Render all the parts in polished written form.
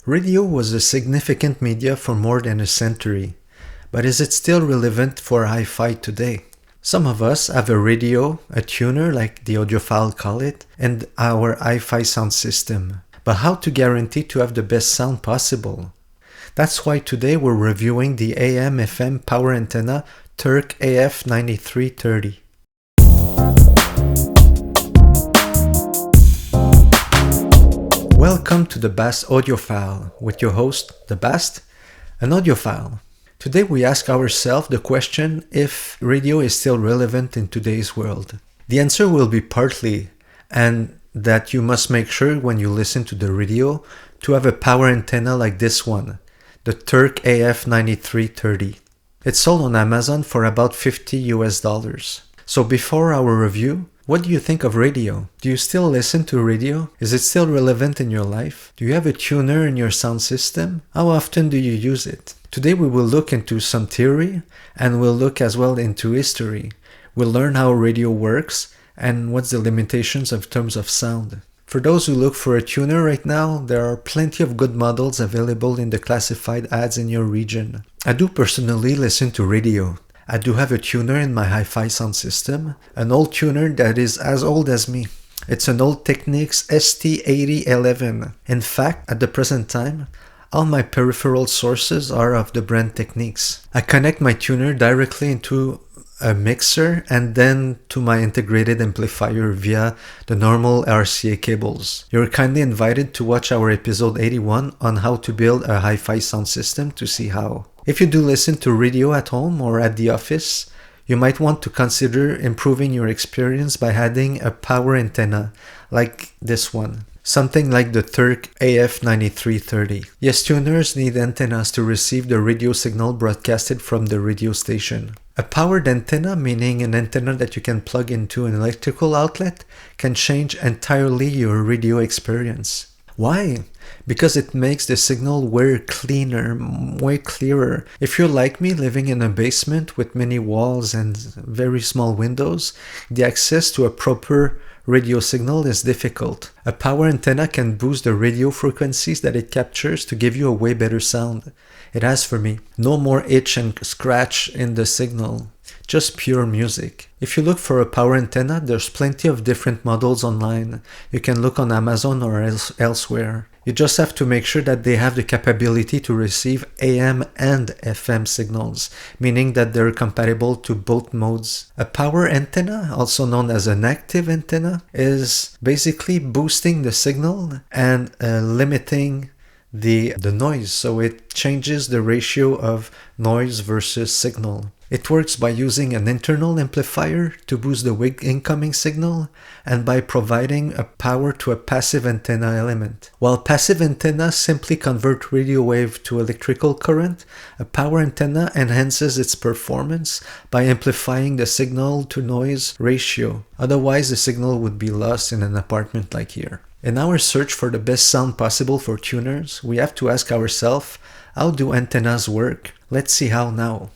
Radio was a significant media for more than a century, but is it still relevant for HiFi today? Some of us have a radio, a tuner like the Audiophile call it, and our HiFi sound system. But how to guarantee to have the best sound possible? That's why today we're reviewing the AM/FM power antenna Terk AF9330. Welcome to the Bast Audiophile with your host, the Bast, an audiophile. Today we ask ourselves the question if radio is still relevant in today's world. The answer will be partly, and that you must make sure when you listen to the radio to have a power antenna like this one, the Terk AF9330. It's sold on Amazon for about $50. So before our review, what do you think of radio? Do you still listen to radio? Is it still relevant in your life? Do you have a tuner in your sound system? How often do you use it? Today we will look into some theory and we'll look as well into history. We'll learn how radio works and what's the limitations in terms of sound. For those who look for a tuner right now, there are plenty of good models available in the classified ads in your region. I do personally listen to radio. I do have a tuner in my HiFi sound system, an old tuner that is as old as me. It's an old Technics ST8011. In fact, at the present time, all my peripheral sources are of the brand Technics. I connect my tuner directly into a mixer and then to my integrated amplifier via the normal RCA cables. You're kindly invited to watch our episode 81 on how to build a HiFi sound system to see how. If you do listen to radio at home or at the office, you might want to consider improving your experience by adding a power antenna like this one. Something like the Terk AF9330. Yes, tuners need antennas to receive the radio signal broadcasted from the radio station. A powered antenna, meaning an antenna that you can plug into an electrical outlet, can change entirely your radio experience. Why? Because it makes the signal way cleaner, way clearer. If you're like me, living in a basement with many walls and very small windows, the access to a proper radio signal is difficult. A power antenna can boost the radio frequencies that it captures to give you a way better sound. It has for me. No more itch and scratch in the signal. Just pure music. If you look for a power antenna, there's plenty of different models online. You can look on Amazon or elsewhere. You just have to make sure that they have the capability to receive AM and FM signals, meaning that they're compatible to both modes. A power antenna, also known as an active antenna, is basically boosting the signal and limiting the noise, so it changes the ratio of noise versus signal. It works by using an internal amplifier to boost the incoming signal and by providing a power to a passive antenna element. While passive antennas simply convert radio wave to electrical current, a power antenna enhances its performance by amplifying the signal to noise ratio. Otherwise, the signal would be lost in an apartment like here. In our search for the best sound possible for tuners, we have to ask ourselves, how do antennas work? Let's see how now.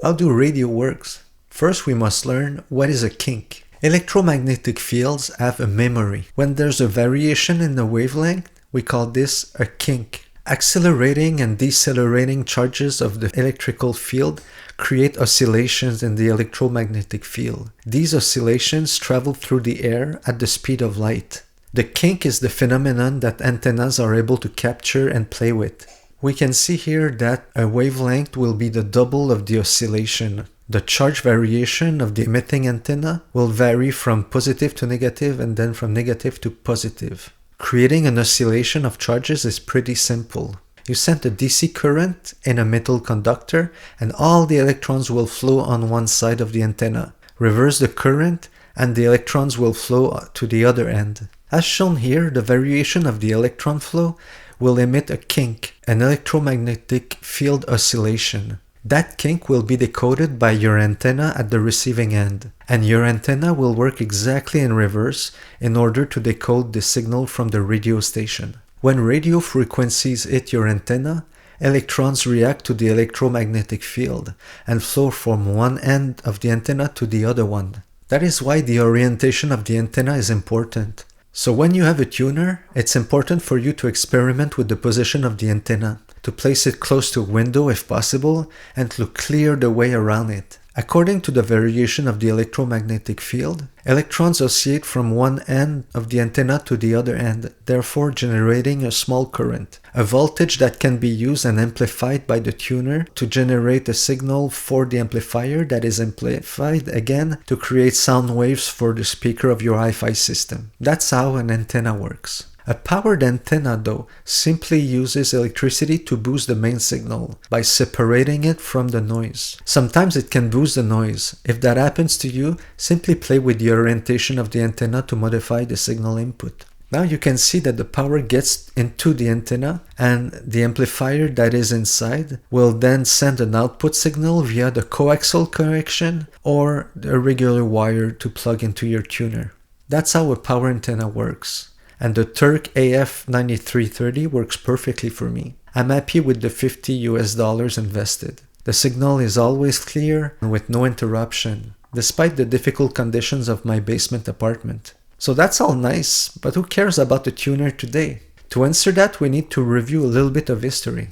How do radio works? First, we must learn what is a kink. Electromagnetic fields have a memory. When there's a variation in the wavelength, we call this a kink. Accelerating and decelerating charges of the electrical field create oscillations in the electromagnetic field. These oscillations travel through the air at the speed of light. The kink is the phenomenon that antennas are able to capture and play with. We can see here that a wavelength will be the double of the oscillation. The charge variation of the emitting antenna will vary from positive to negative and then from negative to positive. Creating an oscillation of charges is pretty simple. You send a DC current in a metal conductor and all the electrons will flow on one side of the antenna. Reverse the current and the electrons will flow to the other end. As shown here, the variation of the electron flow will emit a kink, an electromagnetic field oscillation. That kink will be decoded by your antenna at the receiving end, and your antenna will work exactly in reverse in order to decode the signal from the radio station. When radio frequencies hit your antenna, electrons react to the electromagnetic field and flow from one end of the antenna to the other one. That is why the orientation of the antenna is important. So when you have a tuner, it's important for you to experiment with the position of the antenna, to place it close to a window if possible, and to clear the way around it. According to the variation of the electromagnetic field, electrons oscillate from one end of the antenna to the other end, therefore generating a small current, a voltage that can be used and amplified by the tuner to generate a signal for the amplifier that is amplified again to create sound waves for the speaker of your HiFi system. That's how an antenna works. A powered antenna, though, simply uses electricity to boost the main signal by separating it from the noise. Sometimes it can boost the noise. If that happens to you, simply play with the orientation of the antenna to modify the signal input. Now you can see that the power gets into the antenna and the amplifier that is inside will then send an output signal via the coaxial connection or a regular wire to plug into your tuner. That's how a power antenna works. And the Terk AF9330 works perfectly for me. I'm happy with the $50 invested. The signal is always clear and with no interruption, despite the difficult conditions of my basement apartment. So that's all nice, but who cares about the tuner today? To answer that, we need to review a little bit of history.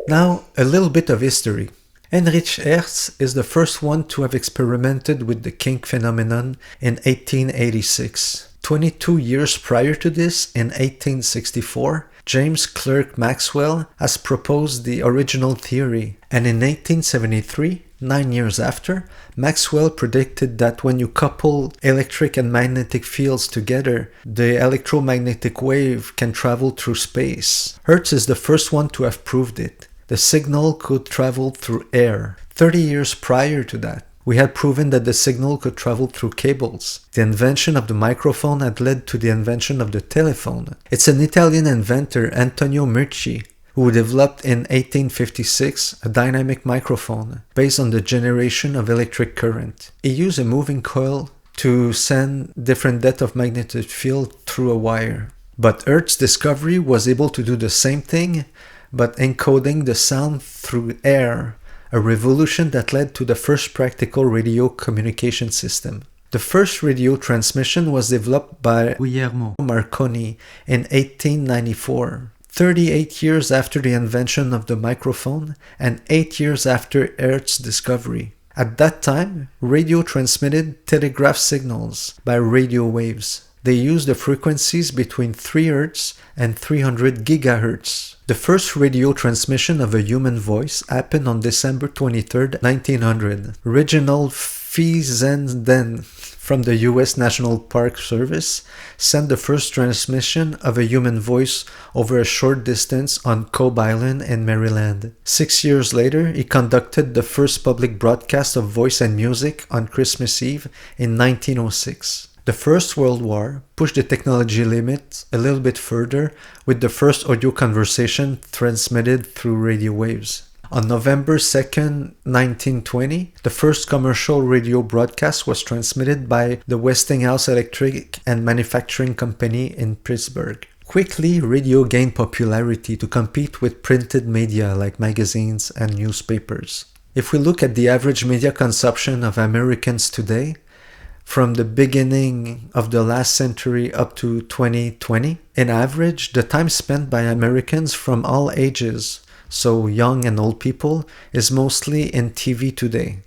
Now, a little bit of history. Heinrich Hertz is the first one to have experimented with the kink phenomenon in 1886. 22 years prior to this, in 1864, James Clerk Maxwell has proposed the original theory, and in 1873, 9 years after, Maxwell predicted that when you couple electric and magnetic fields together, the electromagnetic wave can travel through space. Hertz is the first one to have proved it. The signal could travel through air. 30 years prior to that, we had proven that the signal could travel through cables. The invention of the microphone had led to the invention of the telephone. It's an Italian inventor, Antonio Mirci, who developed in 1856 a dynamic microphone based on the generation of electric current. He used a moving coil to send different depth of magnetic field through a wire. But Hertz's discovery was able to do the same thing, but encoding the sound through air, a revolution that led to the first practical radio communication system. The first radio transmission was developed by Guglielmo Marconi in 1894, 38 years after the invention of the microphone and 8 years after Hertz's discovery. At that time, radio transmitted telegraph signals by radio waves. They used the frequencies between 3 Hz and 300 GHz. The first radio transmission of a human voice happened on December 23, 1900. Reginald Fessenden from the U.S. National Park Service sent the first transmission of a human voice over a short distance on Cobb Island in Maryland. 6 years later, he conducted the first public broadcast of voice and music on Christmas Eve in 1906. The First World War pushed the technology limit a little bit further with the first audio conversation transmitted through radio waves. On November 2nd, 1920, the first commercial radio broadcast was transmitted by the Westinghouse Electric and Manufacturing Company in Pittsburgh. Quickly, radio gained popularity to compete with printed media like magazines and newspapers. If we look at the average media consumption of Americans today, from the beginning of the last century up to 2020, in average, the time spent by Americans from all ages, so young and old people, is mostly in TV today.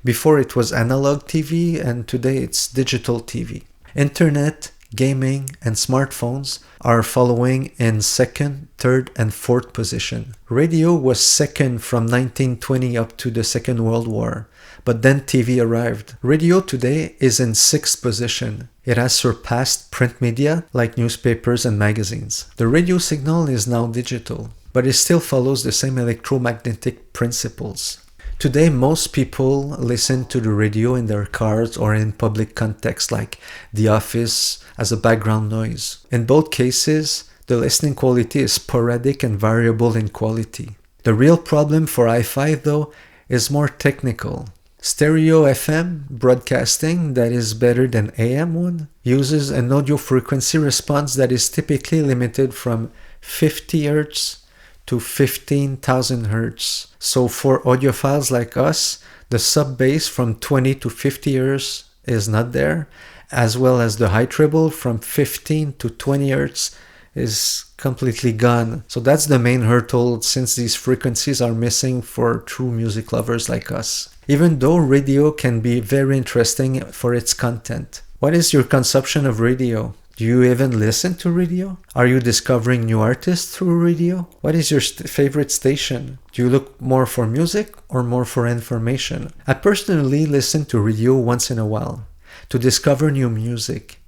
Before it was analog TV, and today it's digital TV. Internet, gaming, and smartphones are following in second, third, and fourth position. Radio was second from 1920 up to the Second World War, but then TV arrived. Radio today is in sixth position. It has surpassed print media like newspapers and magazines. The radio signal is now digital, but it still follows the same electromagnetic principles. Today, most people listen to the radio in their cars or in public contexts like the office as a background noise. In both cases, the listening quality is sporadic and variable in quality. The real problem for HiFi, though, is more technical. Stereo FM broadcasting that is better than AM one uses an audio frequency response that is typically limited from 50 Hz to 15,000 Hz. So for audiophiles like us, the sub bass from 20 to 50 Hz is not there, as well as the high treble from 15 to 20 Hz is completely gone. So that's the main hurdle, since these frequencies are missing for true music lovers like us. Even though radio can be very interesting for its content. What is your consumption of radio? Do you even listen to radio? Are you discovering new artists through radio? What is your favorite station? Do you look more for music or more for information? I personally listen to radio once in a while to discover new music.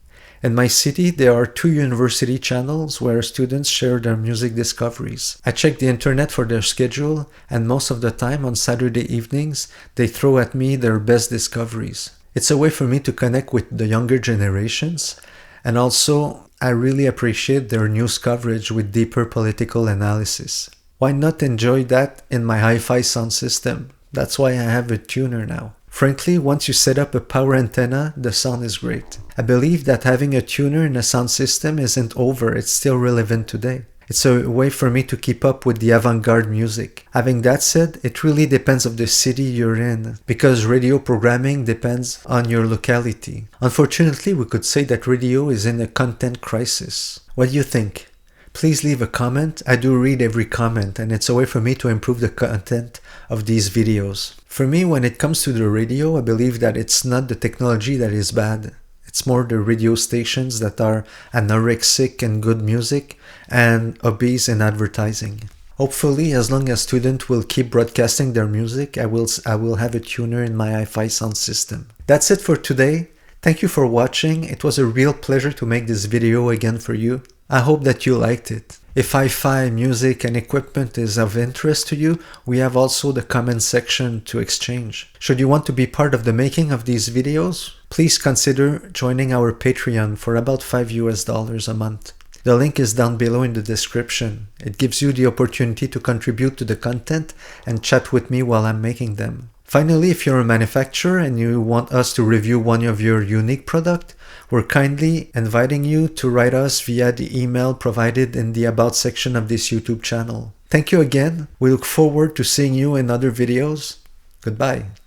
In my city, there are 2 university channels where students share their music discoveries. I check the internet for their schedule, and most of the time on Saturday evenings, they throw at me their best discoveries. It's a way for me to connect with the younger generations, and also I really appreciate their news coverage with deeper political analysis. Why not enjoy that in my HiFi sound system? That's why I have a tuner now. Frankly, once you set up a power antenna, the sound is great. I believe that having a tuner in a sound system isn't over, it's still relevant today. It's a way for me to keep up with the avant-garde music. Having that said, it really depends on the city you're in, because radio programming depends on your locality. Unfortunately, we could say that radio is in a content crisis. What do you think? Please leave a comment. I do read every comment, and it's a way for me to improve the content of these videos. For me, when it comes to the radio, I believe that it's not the technology that is bad. It's more the radio stations that are anorexic in good music and obese in advertising. Hopefully, as long as students will keep broadcasting their music, I will have a tuner in my HiFi sound system. That's it for today. Thank you for watching. It was a real pleasure to make this video again for you. I hope that you liked it. If HiFi music and equipment is of interest to you, we have also the comment section to exchange. Should you want to be part of the making of these videos, please consider joining our Patreon for about $5 a month. The link is down below in the description. It gives you the opportunity to contribute to the content and chat with me while I'm making them. Finally, if you're a manufacturer and you want us to review one of your unique products, we're kindly inviting you to write us via the email provided in the About section of this YouTube channel. Thank you again. We look forward to seeing you in other videos. Goodbye.